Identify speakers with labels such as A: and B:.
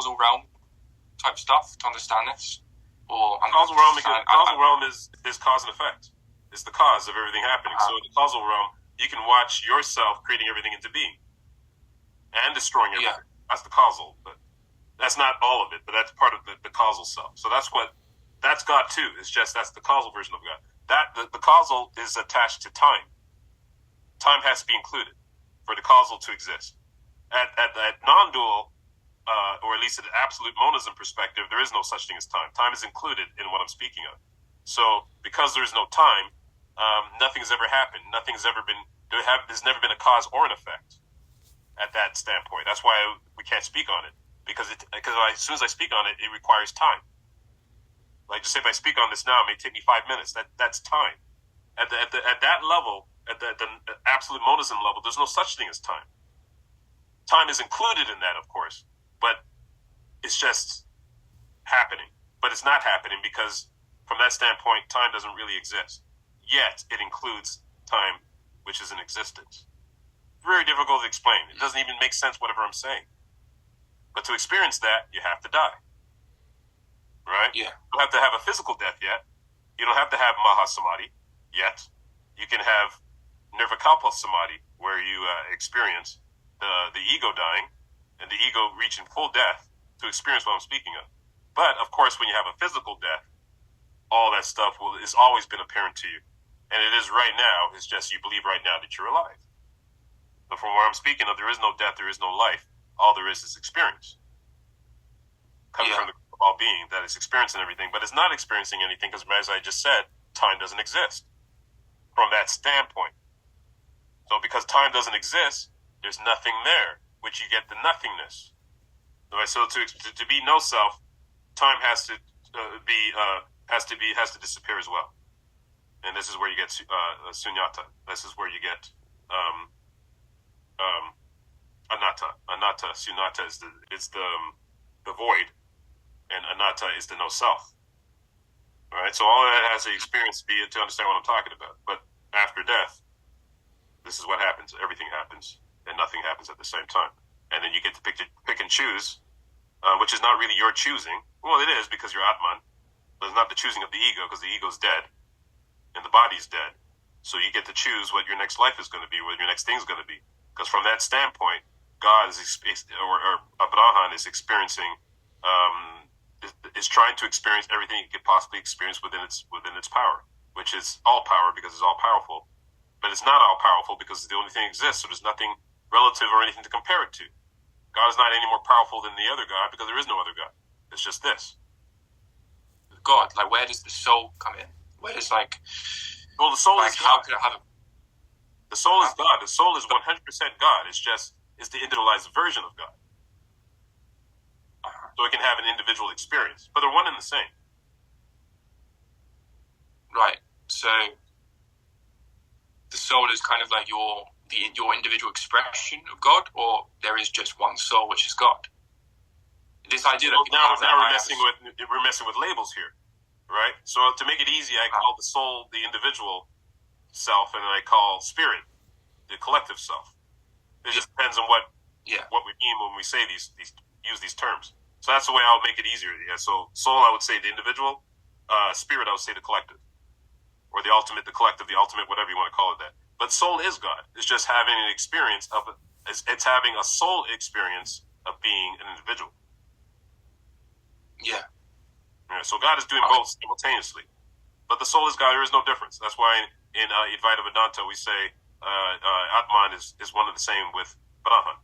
A: causal realm type stuff to understand this? Or
B: causal realm is cause and effect. It's the cause of everything happening. So in the causal realm, you can watch yourself creating everything into being and destroying everything. Yeah. That's the causal, but that's not all of it. But that's part of the causal self. So that's God too. It's just that's the causal version of God. The causal is attached to time. Time has to be included for the causal to exist. At non-dual, or at least at an absolute monism perspective, there is no such thing as time. Time is included in what I'm speaking of. So because there is no time, nothing's ever happened. There's never been a cause or an effect at that standpoint. That's why we can't speak on it. Because as soon as I speak on it, it requires time. Like just say if I speak on this now, it may take me 5 minutes. That's time. At that level, at the absolute monism level, there's no such thing as time. Time is included in that, of course, but it's just happening. But it's not happening because from that standpoint, time doesn't really exist. Yet it includes time, which is in existence. Very difficult to explain. It doesn't even make sense whatever I'm saying. But to experience that, you have to die. Right?
A: Yeah.
B: You don't have to have a physical death yet. You don't have to have Mahasamadhi yet. You can have Nirvikalpa Samadhi, where you experience the ego dying and the ego reaching full death to experience what I'm speaking of. But, of course, when you have a physical death, all that stuff is always been apparent to you. And it is right now. It's just you believe right now that you're alive. But from where I'm speaking of, there is no death, there is no life. All there is experience. Coming from the all being that is experiencing everything, but it's not experiencing anything because, as I just said, time doesn't exist from that standpoint. So because time doesn't exist, there's nothing there, which you get the nothingness. Right? So to be no self, time has to disappear as well. And this is where you get sunyata. This is where you get anatta. Anatta, sunyata is the void, and anatta is the no self. All right, so all of that has to experience to understand what I'm talking about. But after death, this is what happens. Everything happens, and nothing happens at the same time. And then you get to pick and choose, which is not really your choosing. Well, it is because you're Atman, but it's not the choosing of the ego because the ego's dead, and the body's dead. So you get to choose what your next life is going to be, what your next thing is going to be. Because from that standpoint, God or Brahman is experiencing, is trying to experience everything he could possibly experience within its power, which is all power because it's all powerful. But it's not all powerful because the only thing exists, so there's nothing relative or anything to compare it to. God is not any more powerful than the other God because there is no other God. It's just this.
A: God, like where does the soul come in? Where does
B: well, the soul is God.
A: How could it have
B: The soul is God. The soul is 100% God. It's the individualized version of God. So it can have an individual experience, but they're one and the same.
A: Right. So the soul is kind of like your individual expression of God, or there is just one soul which is God. This idea that
B: now we're messing with labels here, right? So to make it easy, I call the soul the individual self, and then I call spirit the collective self. It just depends on what we mean when we say use these terms. So that's the way I'll make it easier. Yeah. So soul, I would say the individual. Spirit, I would say the collective, or the ultimate, the collective, the ultimate, whatever you want to call it. That. But soul is God. It's just having an experience of it. It's having a soul experience of being an individual.
A: Yeah.
B: So God is doing both simultaneously, but the soul is God. There is no difference. That's why in Advaita Vedanta we say Atman is one and the same with Brahman.